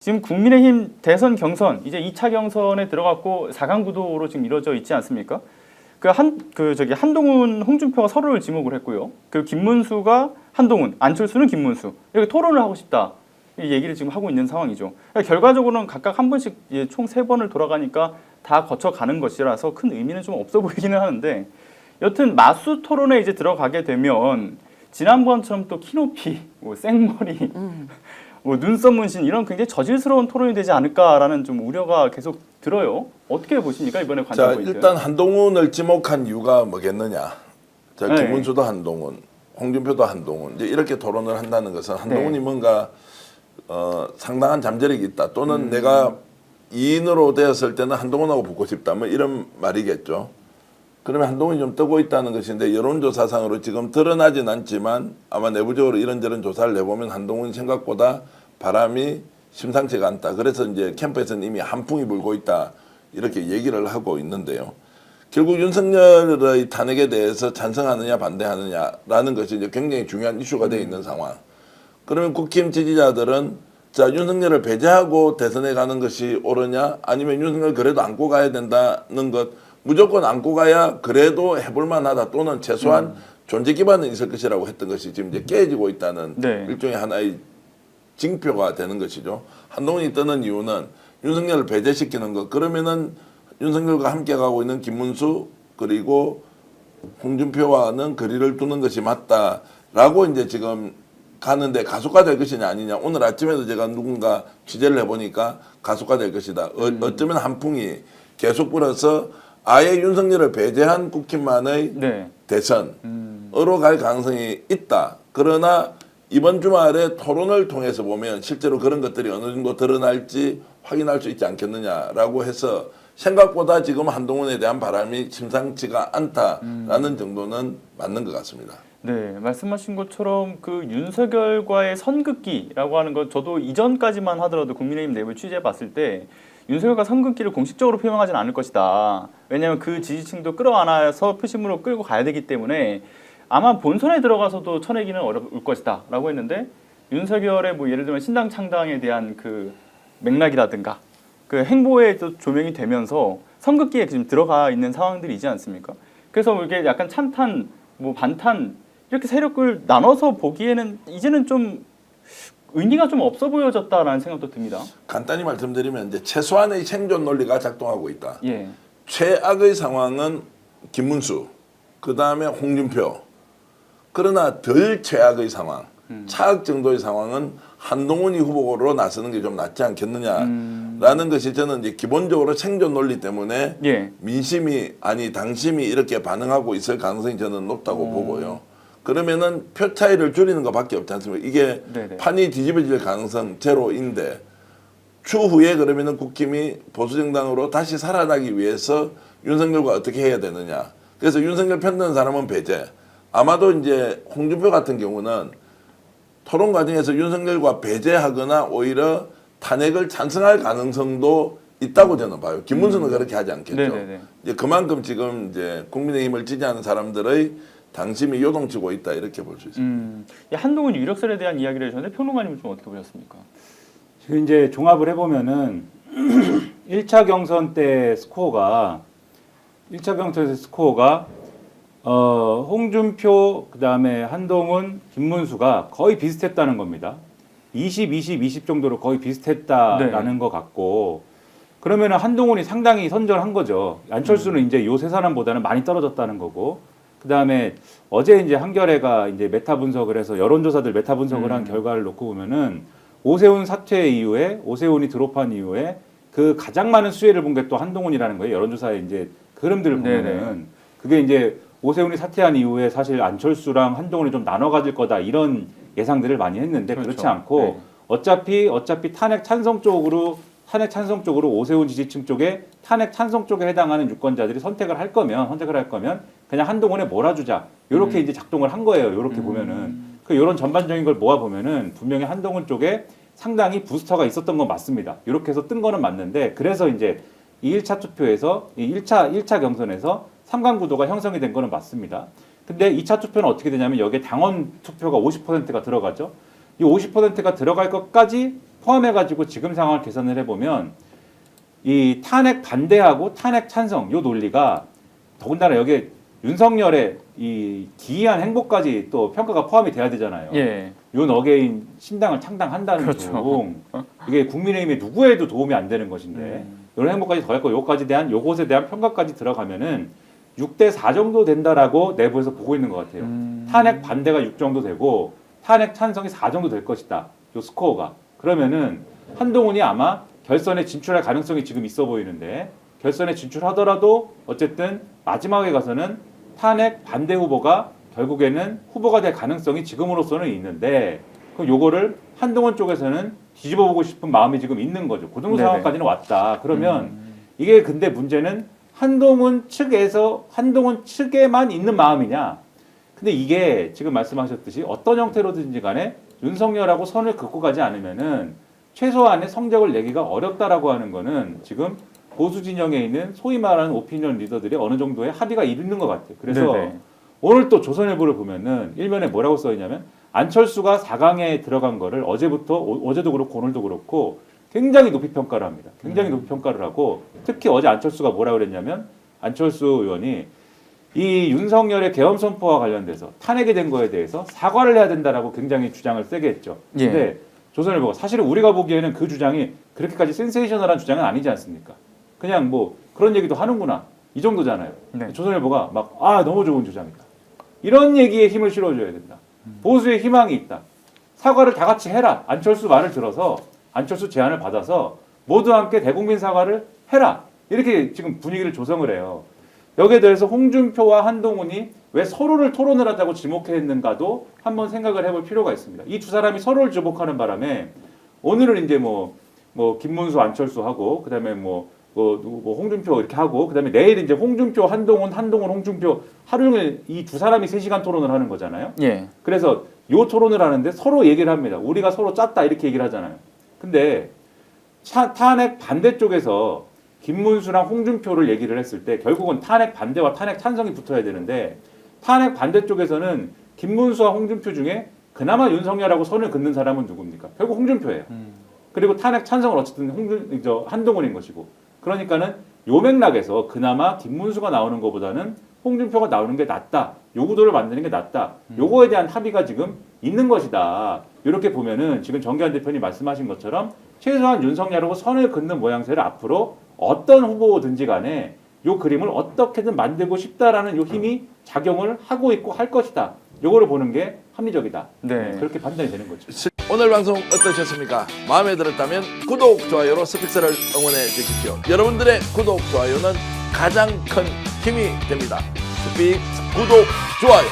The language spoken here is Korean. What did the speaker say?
지금 국민의힘 대선 경선 이제 2차 경선에 들어갔고 4강 구도로 지금 이루어져 있지 않습니까? 한동훈, 홍준표가 서로를 지목을 했고요. 그 김문수가 한동훈, 안철수는 김문수 이렇게 토론을 하고 싶다 이 얘기를 지금 하고 있는 상황이죠. 그러니까 결과적으로는 각각 한 번씩 총 3번을 돌아가니까 다 거쳐가는 것이라서 큰 의미는 좀 없어 보이기는 하는데 여튼 맞수 토론에 이제 들어가게 되면 지난번처럼 또 키높이, 생머리, 눈썹 문신 이런 굉장히 저질스러운 토론이 되지 않을까라는 좀 우려가 계속 들어요. 어떻게 보십니까 이번에 관전 자, 포인트? 일단 한동훈을 지목한 이유가 뭐겠느냐? 자, 네. 김문수도 한동훈, 홍준표도 한동훈 이제 이렇게 토론을 한다는 것은 한동훈이 네. 뭔가 상당한 잠재력이 있다. 또는 내가 2인으로 되었을 때는 한동훈하고 붙고 싶다. 뭐 이런 말이겠죠. 그러면 한동훈이 좀 뜨고 있다는 것인데 여론조사상으로 지금 드러나진 않지만 아마 내부적으로 이런저런 조사를 내보면 한동훈이 생각보다 바람이 심상치가 않다. 그래서 이제 캠프에서는 이미 한풍이 불고 있다. 이렇게 얘기를 하고 있는데요. 결국 윤석열의 탄핵에 대해서 찬성하느냐 반대하느냐라는 것이 이제 굉장히 중요한 이슈가 되어 있는 상황. 그러면 국힘 지지자들은 자, 윤석열을 배제하고 대선에 가는 것이 옳으냐 아니면 윤석열 그래도 안고 가야 된다는 것 무조건 안고 가야 그래도 해볼 만하다 또는 최소한 존재 기반은 있을 것이라고 했던 것이 지금 이제 깨지고 있다는 네. 일종의 하나의 징표가 되는 것이죠. 한동훈이 뜨는 이유는 윤석열을 배제시키는 것. 그러면은 윤석열과 함께 가고 있는 김문수 그리고 홍준표와는 거리를 두는 것이 맞다라고 이제 지금 가는데 가속화될 것이냐 아니냐. 오늘 아침에도 제가 누군가 취재를 해보니까 가속화될 것이다. 어쩌면 한풍이 계속 불어서 아예 윤석열을 배제한 국힘만의 네. 대선으로 갈 가능성이 있다. 그러나 이번 주말에 토론을 통해서 보면 실제로 그런 것들이 어느 정도 드러날지 확인할 수 있지 않겠느냐라고 해서 생각보다 지금 한동훈에 대한 바람이 심상치가 않다라는 정도는 맞는 것 같습니다. 네, 말씀하신 것처럼 그 윤석열과의 선긋기라고 하는 건 저도 이전까지만 하더라도 국민의힘 내부 취재해 봤을 때 윤석열과 선긋기를 공식적으로 표명하지는 않을 것이다. 왜냐하면 그 지지층도 끌어안아서 표심으로 끌고 가야 되기 때문에 아마 본선에 들어가서도 쳐내기는 어려울 것이다 라고 했는데 윤석열의 뭐 예를 들면 신당 창당에 대한 그 맥락이라든가 그 행보에 또 조명이 되면서 선긋기에 지금 들어가 있는 상황들이지 않습니까? 그래서 이게 약간 찬탄, 뭐 반탄 이렇게 세력을 나눠서 보기에는 이제는 좀 의미가 좀 없어 보여졌다라는 생각도 듭니다. 간단히 말씀드리면 이제 최소한의 생존 논리가 작동하고 있다. 예. 최악의 상황은 김문수, 그 다음에 홍준표. 그러나 덜 최악의 상황, 차악 정도의 상황은 한동훈이 후보로 나서는 게 좀 낫지 않겠느냐라는 것이 저는 이제 기본적으로 생존 논리 때문에 예. 민심이 아니 당심이 이렇게 반응하고 있을 가능성이 저는 높다고 보고요. 그러면은 표 차이를 줄이는 것밖에 없지 않습니까? 이게 네네. 판이 뒤집어질 가능성 제로인데 추후에 그러면은 국힘이 보수정당으로 다시 살아나기 위해서 윤석열과 어떻게 해야 되느냐. 그래서 윤석열 편드는 사람은 배제. 아마도 이제 홍준표 같은 경우는 토론 과정에서 윤석열과 배제하거나 오히려 탄핵을 찬성할 가능성도 있다고 저는 봐요. 김문수는 그렇게 하지 않겠죠. 네네네. 이제 그만큼 지금 이제 국민의힘을 지지하는 사람들의 당심이 요동치고 있다 이렇게 볼 수 있습니다. 한동훈 유력설에 대한 이야기를 해주셨는데 평론가님은 좀 어떻게 보셨습니까? 지금 이제 종합을 해보면은 1차 경선 때 스코어가 홍준표 그다음에 한동훈, 김문수가 거의 비슷했다는 겁니다. 20 정도로 거의 비슷했다라는 것 같고 그러면은 한동훈이 상당히 선전한 거죠. 안철수는 이제 요 세 사람보다는 많이 떨어졌다는 거고 그다음에 어제 이제 한겨레가 이제 메타 분석을 해서 여론조사들 메타 분석을 한 결과를 놓고 보면은 오세훈 사퇴 이후에 오세훈이 드롭한 이후에 그 가장 많은 수혜를 본 게 또 한동훈이라는 거예요. 여론조사의 이제 흐름들을 보면은 네네. 그게 이제 오세훈이 사퇴한 이후에 사실 안철수랑 한동훈이 좀 나눠 가질 거다 이런 예상들을 많이 했는데 그렇죠. 그렇지 않고 네. 어차피 탄핵 찬성 쪽으로 오세훈 지지층 쪽에 탄핵 찬성 쪽에 해당하는 유권자들이 선택을 할 거면 그냥 한동훈에 몰아주자 이렇게 이제 작동을 한 거예요. 이렇게 보면은 그 이런 전반적인 걸 모아 보면은 분명히 한동훈 쪽에 상당히 부스터가 있었던 건 맞습니다. 이렇게 해서 뜬 거는 맞는데 그래서 이제 이 1차 투표에서 이 1차 경선에서 3강 구도가 형성이 된 거는 맞습니다. 근데 2차 투표는 어떻게 되냐면 여기에 당원 투표가 50%가 들어가죠. 이 50%가 들어갈 것까지 포함해가지고 지금 상황을 계산을 해보면 이 탄핵 반대하고 탄핵 찬성 요 논리가 더군다나 여기에 윤석열의 이 기이한 행보까지 또 평가가 포함이 돼야 되잖아요. 예. 윤 어게인 신당을 창당한다는 그렇죠. 중 이게 국민의힘에 누구에도 도움이 안 되는 것인데 이런 행보까지 더했고 요것에 대한 평가까지 들어가면은 6대 4 정도 된다라고 내부에서 보고 있는 것 같아요. 탄핵 반대가 6 정도 되고 탄핵 찬성이 4 정도 될 것이다. 요 스코어가. 그러면은 한동훈이 아마 결선에 진출할 가능성이 지금 있어 보이는데 결선에 진출하더라도 어쨌든 마지막에 가서는 탄핵 반대 후보가 결국에는 후보가 될 가능성이 지금으로서는 있는데 그럼 요거를 한동훈 쪽에서는 뒤집어 보고 싶은 마음이 지금 있는 거죠. 그 정도 네네. 상황까지는 왔다. 그러면 이게 근데 문제는 한동훈 측에만 있는 마음이냐? 근데 이게 지금 말씀하셨듯이 어떤 형태로든지 간에 윤석열하고 선을 긋고 가지 않으면은 최소한의 성적을 내기가 어렵다라고 하는 거는 지금 보수 진영에 있는 소위 말하는 오피니언 리더들이 어느 정도의 합의가 이르는 것 같아요. 그래서 네네. 오늘 또 조선일보를 보면은 일면에 뭐라고 써 있냐면 안철수가 4강에 들어간 거를 어제도 그렇고 오늘도 그렇고 굉장히 높이 평가를 합니다. 굉장히 높이 평가를 하고 특히 어제 안철수가 뭐라 그랬냐면 안철수 의원이 이 윤석열의 계엄 선포와 관련돼서 탄핵이 된 거에 대해서 사과를 해야 된다라고 굉장히 주장을 세게 했죠. 예. 근데 조선일보가 사실은 우리가 보기에는 그 주장이 그렇게까지 센세이셔널한 주장은 아니지 않습니까? 그냥 뭐 그런 얘기도 하는구나 이 정도잖아요. 네. 조선일보가 막 너무 좋은 주장이다. 이런 얘기에 힘을 실어줘야 된다. 보수의 희망이 있다. 사과를 다 같이 해라. 안철수 말을 들어서 안철수 제안을 받아서 모두 함께 대국민 사과를 해라. 이렇게 지금 분위기를 조성을 해요. 여기에 대해서 홍준표와 한동훈이 왜 서로를 토론을 하자고 지목했는가도 한번 생각을 해볼 필요가 있습니다. 이 두 사람이 서로를 지목하는 바람에 오늘은 이제 뭐 김문수 안철수 하고 그다음에 뭐 홍준표 이렇게 하고 그다음에 내일 이제 홍준표 한동훈 홍준표 하루 종일 이 두 사람이 3시간 토론을 하는 거잖아요. 예. 그래서 요 토론을 하는데 서로 얘기를 합니다. 우리가 서로 짰다 이렇게 얘기를 하잖아요. 근데 탄핵 반대쪽에서 김문수랑 홍준표를 얘기를 했을 때 결국은 탄핵 반대와 탄핵 찬성이 붙어야 되는데 탄핵 반대쪽에서는 김문수와 홍준표 중에 그나마 윤석열하고 선을 긋는 사람은 누굽니까? 결국 홍준표예요. 그리고 탄핵 찬성은 어쨌든 한동훈인 것이고 그러니까는 요 맥락에서 그나마 김문수가 나오는 것보다는 홍준표가 나오는 게 낫다. 요 구도를 만드는 게 낫다. 요거에 대한 합의가 지금 있는 것이다. 이렇게 보면은 지금 정기환 대표님 말씀하신 것처럼 최소한 윤석열하고 선을 긋는 모양새를 앞으로 어떤 후보든지 간에 요 그림을 어떻게든 만들고 싶다라는 요 힘이 작용을 하고 있고 할 것이다. 요거를 보는 게 합리적이다. 네. 그렇게 판단이 되는 거죠. 오늘 방송 어떠셨습니까? 마음에 들었다면 구독, 좋아요로 스픽스를 응원해 주십시오. 여러분들의 구독, 좋아요는 가장 큰 힘이 됩니다. 스픽스 구독, 좋아요.